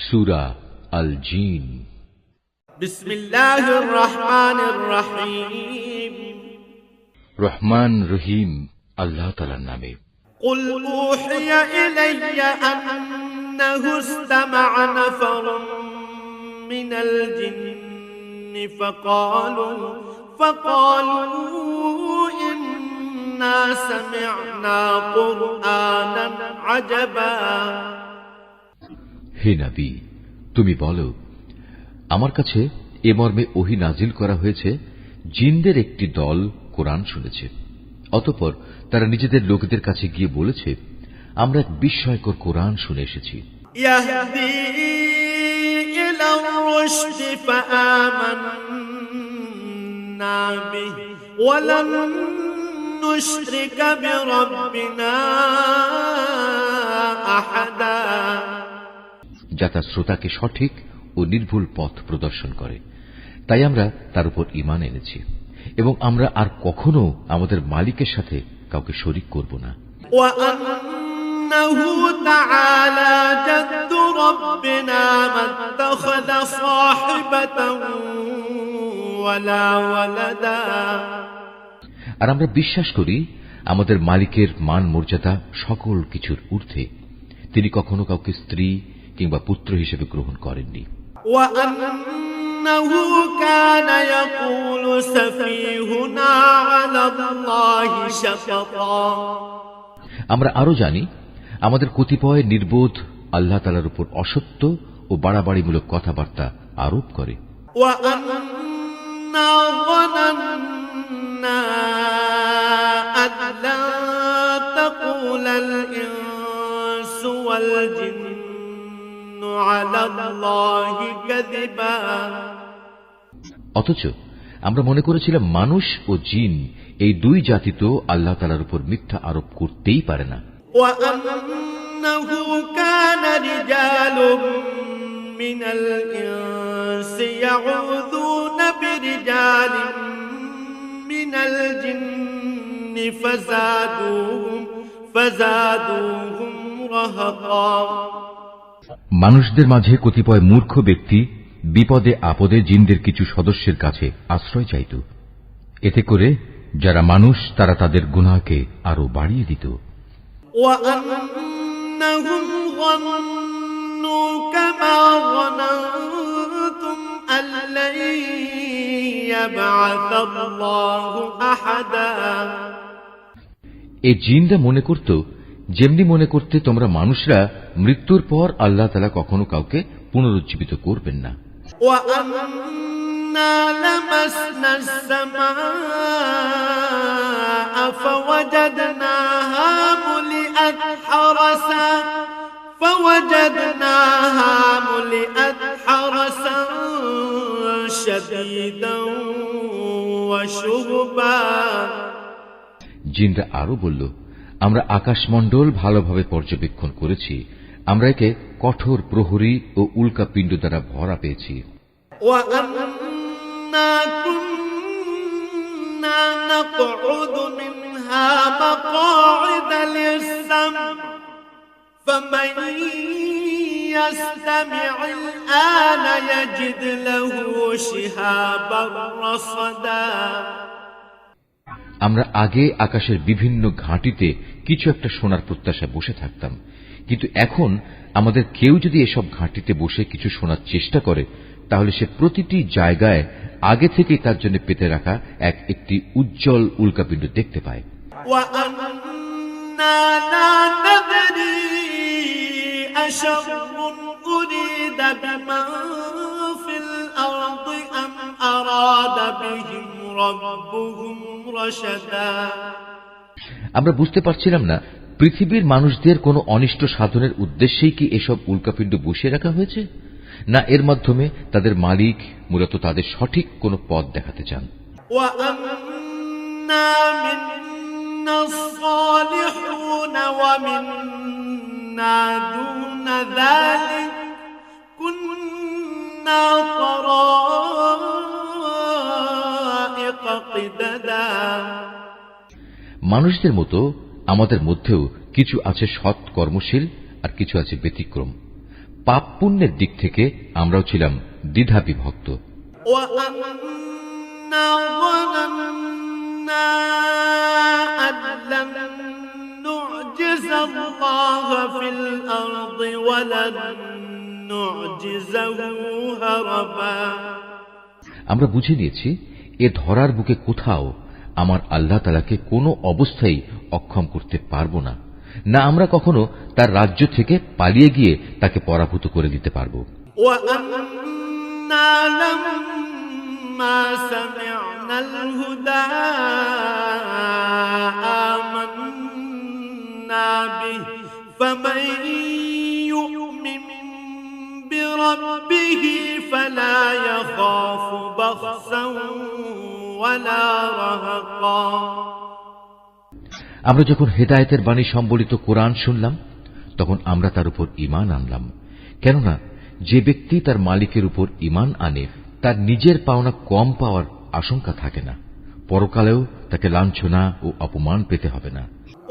সূরা আল জিন। বিসমিল্লাহির রহমানির রহিম। রহমান রহিম আল্লাহ তাআলার নামে। قل أوحي إلي أنه استمع نفر من الجن فقالوا إنا سمعنا قرآنا عجبا। হে নবী, তুমি বলো, আমার কাছে এ মর্মে ওহী নাজিল করা হয়েছে, জিনদের একটি দল কোরআন শুনেছে। অতঃপর তারা নিজেদের লোকদের কাছে গিয়ে বলেছে, আমরা এক বিস্ময়কর কোরআন শুনে এসেছি। ইয়াহদি ইলা রুশদ ফাআমান্না বিহি ওয়া লান নুশরিকা বিরাব্বিনা আহাদা। যা তার শ্রোতাকে সঠিক ও নির্ভুল পথ প্রদর্শন করে, তাই আমরা তার উপর ঈমান এনেছি এবং আমরা আর কখনো আমাদের মালিকের সাথে কাউকে শরীক করব না। ওয়া আন্নাহু তাআলা জাদ্দু রাব্বিনা মাত্তাখাযা সাহিবাতান ওয়ালা ওয়ালাদা। আর আমরা বিশ্বাস করি, আমাদের মালিকের মান মর্যাদা সকল কিছুর ঊর্ধ্বে। তিনি কখনো কাউকে স্ত্রী কিংবা পুত্র হিসেবে গ্রহণ করেননি। ওয়া আন্নাহু কানা ইয়াকুলু সাফীহুনা আলাল্লাহি শাতাতা। আমরা আরো জানি, আমাদের কতিপয় নির্বোধ আল্লাহ তাআলার উপর অসত্য ও বাড়াবাড়িমূলক কথাবার্তা আরোপ করে। ওয়া আন্না যানান্না আল্লা তাকুলাল ইনসু ওয়াল জিন্নু আলাল্লাহি কাযিবা। অথচ আমরা মনে করেছিলাম মানুষ ও জিন এই দুই জাতি তো আল্লাহ তাআলার উপর মিথ্যা আরোপ করতেই পারে না। ওয়া আন্নাহু কানা রিজালুম মিনাল ইনসি ইয়াউযুনা বিরিজালিন মিনাল জিন্নি ফাযাদুহুম রাহাকা। মানুষদের মাঝে কতিপয় মূর্খ ব্যক্তি বিপদে আপদে জিনদের কিছু সদস্যের কাছে আশ্রয় চাইত। এতে করে যারা মানুষ তারা তাদের গুনাহকে আরো বাড়িয়ে দিত। وَأَنَّهُمْ ظَنُّوا كَمَا ظَنَنتُمْ أَن لَّن يَبْعَثَ اللَّهُ أَحَدًا। এ জিনরা মনে করত, যেমনি মনে করতে তোমরা মানুষরা মৃত্যুর পর আল্লাহ তাআলা কখনো কাউকে পুনরুজ্জীবিত করবেন না। وَأَنَّا لَمَسْنَا السَّمَاءَ فَوَجَدْنَاهَا مُلِئَتْ حَرَسًا شَدِيدًا وَشُهُبًا। জিনরা আরো বলল, আমরা আকাশমণ্ডল ভালোভাবে পর্যবেক্ষণ করেছি, আমরা একে কঠোর প্রহরী ও উল্কা পিণ্ড দ্বারা ভরা পেয়েছি। وَأَنَّا كُنَّا نَقْعُدُ مِنْهَا مَقَاعِدَ لِلسَّمْعِ فَمَن يَسْتَمِعِ الْآنَ يَجِدْ لَهُ شِهَابًا رَّصَدًا। আমরা আগে আকাশের বিভিন্ন ঘাঁটিতে কিছু একটা শোনার প্রত্যাশায় বসে থাকতাম, কিন্তু এখন আমাদের কেউ যদি এসব ঘাঁটিতে বসে কিছু শোনার চেষ্টা করে, তাহলে সে প্রতিটি জায়গায় আগে থেকেই তার জন্য পেতে রাখা একটি উজ্জ্বল উল্কাপিণ্ড দেখতে পায়। وَأَنَّا لَا نَدْرِي أَشَرٌّ أُرِيدَ بِمَن فِي الْأَرْضِ أَمْ أَرَادَ بِهِمْ رَبُّهُمْ رَشَدًا। আমরা বুঝতে পারছিলাম না, পৃথিবীর মানুষদের কোনো অনিষ্ট সাধনের উদ্দেশ্যেই কি এসব উল্কাপিণ্ড বসিয়ে রাখা হয়েছে, না এর মাধ্যমে তাদের মালিক মূলত তাদের সঠিক কোনো পথ দেখাতে চান। وَأَنَّا مِنَّا الصَّالِحُونَ وَمِنَّا دُونَ ذَلِكَ كُنَّا طَرَائِقَ قِدَدًا। মানুষদের মতো আমাদের মধ্যেও কিছু আছে সৎ কর্মশীল আর কিছু আছে ব্যতিক্রম। পাপ পুণ্যের দিক থেকে আমরাও ছিলাম দ্বিধা বিভক্ত। وأنا ظننا أن لن نعجز الله في الأرض ولن نعجزه هربا। আমরা বুঝে নিয়েছি এ ধরার বুকে কোথাও আমার আল্লাহ তাআলাকে কোনো অবস্থায় অক্ষম করতে পারবো না, না আমরা কখনো তার রাজ্য থেকে পালিয়ে গিয়ে তাকে পরাভূত করে দিতে পারবো। وأنا لما سمعنا الهدى آمنا به فمن يؤمن بربه فلا يخاف بخسا ولا رهقا। আমরা যখন হেদায়েতের বাণী সম্বলিত কোরআন শুনলাম তখন আমরা তার উপর ঈমান আনলাম, কেননা যে ব্যক্তি তার মালিকের উপর ঈমান আনে তার নিজের পাওনা কম পাওয়ার আশঙ্কা থাকে না, পরকালেও তাকে লাঞ্ছনা ও অপমান পেতে হবে না।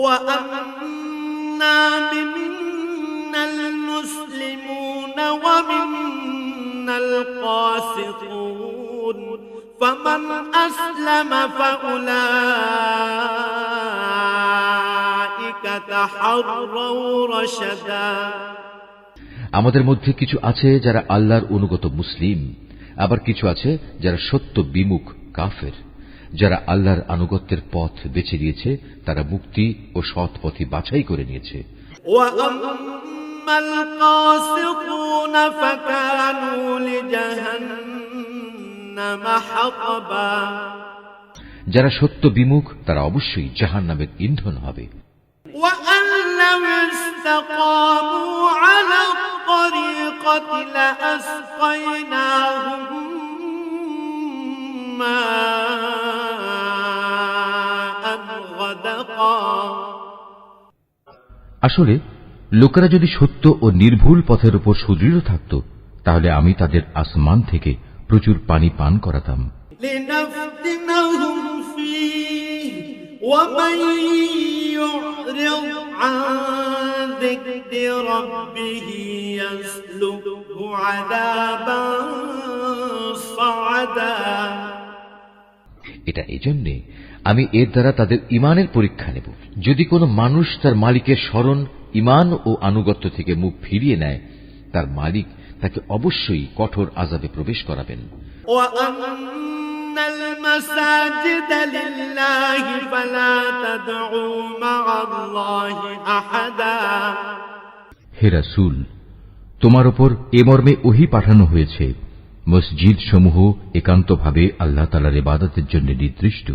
وَأَنَّا مِنَّا الْمُسْلِمُونَ وَمِنَّا الْقَاسِطُونَ فَمَنْ أَسْلَمَ فَأُولَئِكَ تَحَرَّوْا رَشَدًا। আমাদের মধ্যে কিছু আছে যারা আল্লাহর অনুগত মুসলিম, আবার কিছু আছে যারা সত্য বিমুখ কাফের। যারা আল্লাহর আনুগত্যের পথ বেছে নিয়েছে তারা মুক্তি ও সৎ পথই বাছাই করে নিয়েছে। وَأَمَّا الْقَاسِطُونَ فَكَانُوا لِجَهَنَّمَ حَطَبًا। যারা সত্য বিমুখ তারা অবশ্যই জাহান্নামের ইন্ধন হবে। وَأَن لَّوْ اسْتَقَامُوا عَلَى الطَّرِيقَةِ لَأَسْقَيْنَاهُم مَّاءً غَدَقًا। আসলে লোকেরা যদি সত্য ও নির্ভুল পথের উপর সুদৃঢ় থাকত তাহলে আমি তাদের আসমান থেকে প্রচুর পানি পান করাতাম। لِنَفْتِنَهُمْ فِيهِ وَمَن يُعْرِضْ عَن ذِكْرِ رَبِّهِ يَسْلُكْهُ عَذَابًا صَعَدًا। এটা এজন্যে আমি এর দ্বারা তাদের ঈমানের পরীক্ষা নেব। যদি কোনো মানুষ তার মালিকের স্মরণ, ঈমান ও আনুগত্য থেকে মুখ ফিরিয়ে নেয় তার মালিক তাকে অবশ্যই কঠোর আযাবে প্রবেশ করাবেন। وَأَنَّ الْمَسَاجِدَ لِلَّهِ فَلَا تَدْعُوا مَعَ اللَّهِ أَحَدًا। হে রাসূল, তোমার উপর এ মর্মে ওহী পাঠানো হয়েছে, মসজিদ সমূহ একান্তভাবে আল্লাহ তাআলার ইবাদতের জন্য নির্দিষ্ট,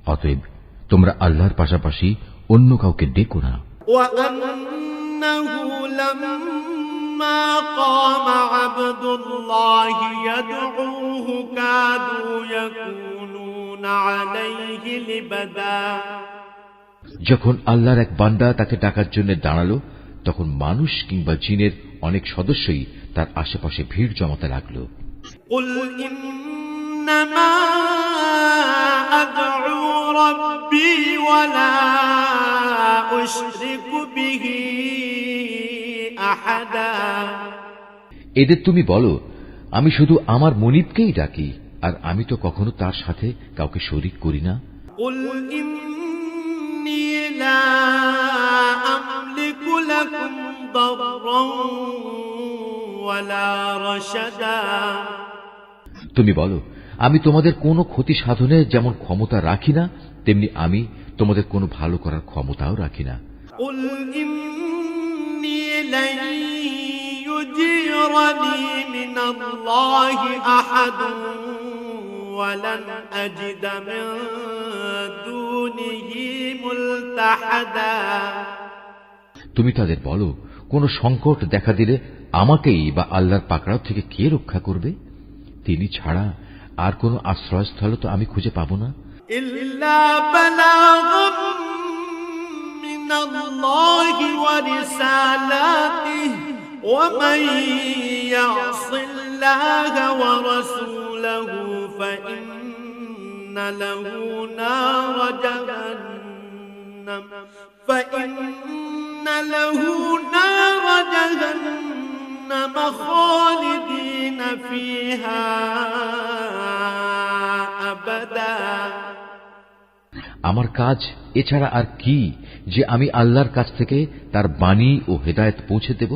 অতএব তোমরা আল্লাহর পাশাপাশি অন্য কাউকে ডেকো না। وَأَنَّهُ لَمَّا قَامَ عَبْدُ اللَّهِ يَدْعُوهُ كَادُوا يَكُونُونَ عَلَيْهِ لِبَدًا। যখন আল্লাহর এক বান্দা তাকে ডাকার জন্য দাঁড়ালো তখন মানুষ কিংবা জিনের অনেক সদস্যই তার আশেপাশে ভিড় জমাতে লাগলো। قُلْ إِنَّمَا أَدْعُو رَبِّي وَلَا أُشْرِكُ بِهِ أَحَدًا। এদের তুমি বলো, আমি শুধু আমার মুনিবকেই ডাকি, আর আমি তো কখনো তার সাথে কাউকে শরীক করি না। قُلْ إِنِّي لَا أَمْلِكُ لَكُمْ ضَرًّا وَلَا رَشَدًا। তুমি বলো, আমি তোমাদের কোনো ক্ষতি সাধনে যেমন ক্ষমতা রাখি না তেমনি আমি তোমাদের কোনো ভালো করার ক্ষমতাও রাখি না। قُلْ إِنِّي لَن يُجِيرَنِي مِنَ اللَّهِ أَحَدٌ وَلَنْ أَجِدَ مِن دُونِهِ مُلْتَحَدًا। তুমি তাদের বলো, কোন সংকট দেখা দিলে আমাকেই বা আল্লাহর পাকড়াও থেকে কে রক্ষা করবে? তিনি ছাড়া আর কোন আশ্রয়স্থল তো আমি খুঁজে পাবো না। إِلَّا بَلَاغًا مِّنَ اللَّهِ وَرِسَالَاتِهِ وَمَن يَعْصِ اللَّهَ وَرَسُولَهُ فَإِنَّ له نَارَ جَهَنَّمَ خالدين فيها أبدا আমার কাজ এছাড়া আর কি যে আমি আল্লাহর কাছ থেকে তার বাণী ও হেদায়েত পৌঁছে দেব।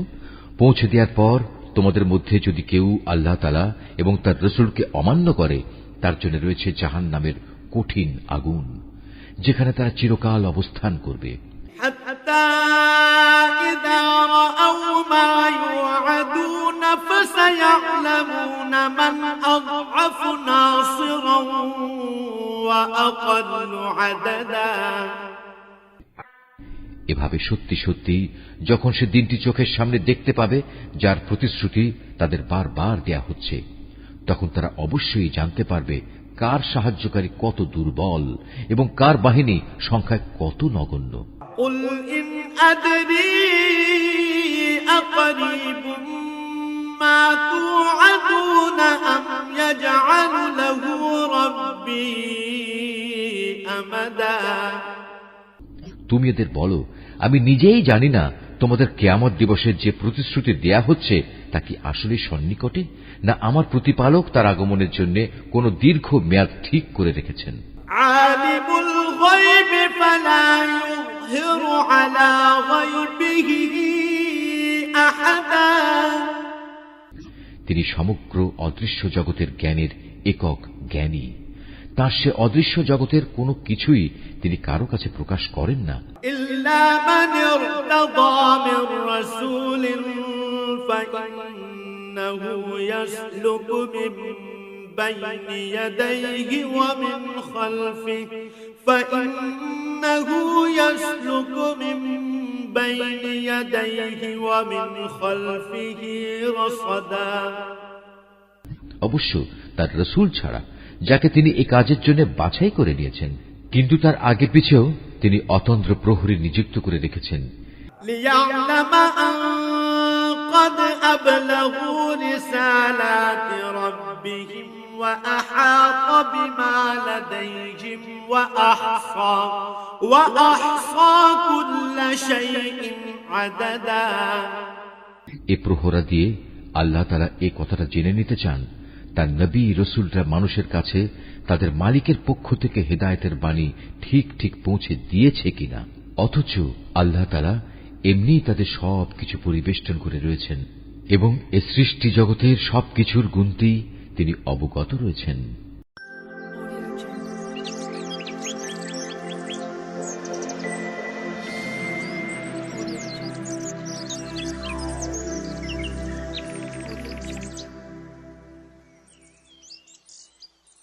পৌঁছে দেওয়ার পর তোমাদের মধ্যে যদি কেউ আল্লাহ তাআলা এবং তার রাসূলকে অমান্য করে, তার জন্য রয়েছে জাহান্নামের কঠিন আগুন, যেখানে তারা চিরকাল অবস্থান করবে। حتى إذا رأوا ما يوعدون فسيعلمون من أضعف ناصرا وأقل عددا এভাবে সত্যি সত্যি যখন সে দিনটি চোখের সামনে দেখতে পাবে, যার প্রতিশ্রুতি তাদের বারবার দেয়া হচ্ছে, তখন তারা অবশ্যই জানতে পারবে কার সাহায্যকারী কত দুর্বল এবং কার বাহিনী সংখ্যায় কত নগণ্য। قل إن أدري أقريب ما توعدون أم يجعل له ربي أمدا তুমি এদের বলো, আমি নিজেই জানি না তোমাদের কিয়ামত দিবসের যে প্রতিশ্রুতি দেয়া হচ্ছে তা কি আসলে সন্নিকটে, না আমার প্রতিপালক তার আগমনের জন্য কোন দীর্ঘ মেয়াদ ঠিক করে রেখেছেন। আলিমুল গায়ব ফালা ইউযহিরু আলা গায়বিহি আহাদা তিনি সমগ্র অদৃশ্য জগতের জ্ঞানের একক জ্ঞানী। তার সে অদৃশ্য জগতের কোনো কিছুই তিনি কারো কাছে প্রকাশ করেন না। ইল্লা মান ইরতাদা মির রাসূলিন ফাইন্নাহু ইয়াসলুকু মিন বাইনি ইয়াদাইহি ওয়া মিন খালফিহি ফাইন্নাহু ইয়াসলুকু মিন বাইনি ইয়াদাইহি ওয়া মিন খালফিহি রাসাদা অবশ্য তার রাসূল ছাড়া যাকে তিনি এই কাজের জন্য বাছাই করে নিয়েছেন, কিন্তু তার আগে পিছেও তিনি অতন্দ্র প্রহরী নিযুক্ত করে রেখেছেন। লিয়া'লামা আন ক্বাদ আবলাগু রিসালাতি রাব্বিহিম ওয়া আহাতা বিমা লাদাইহিম ওয়া আহসা কুল্লা শাইইন আদাদা। এ প্রহরা দিয়ে আল্লাহ তাআলা এই কথাটা জেনে নিতে চান তার নবী রাসূলরা মানুষের কাছে তাদের মালিকের পক্ষ থেকে হেদায়েতের বাণী ঠিক ঠিক পৌঁছে দিয়েছে কিনা। অথচ আল্লাহ তাআলা এমনি তাদের সবকিছু পরিবেষ্টন করে রয়েছেন এবং এ সৃষ্টি জগতের সবকিছুর গুনতি তিনি অবগত রয়েছেন।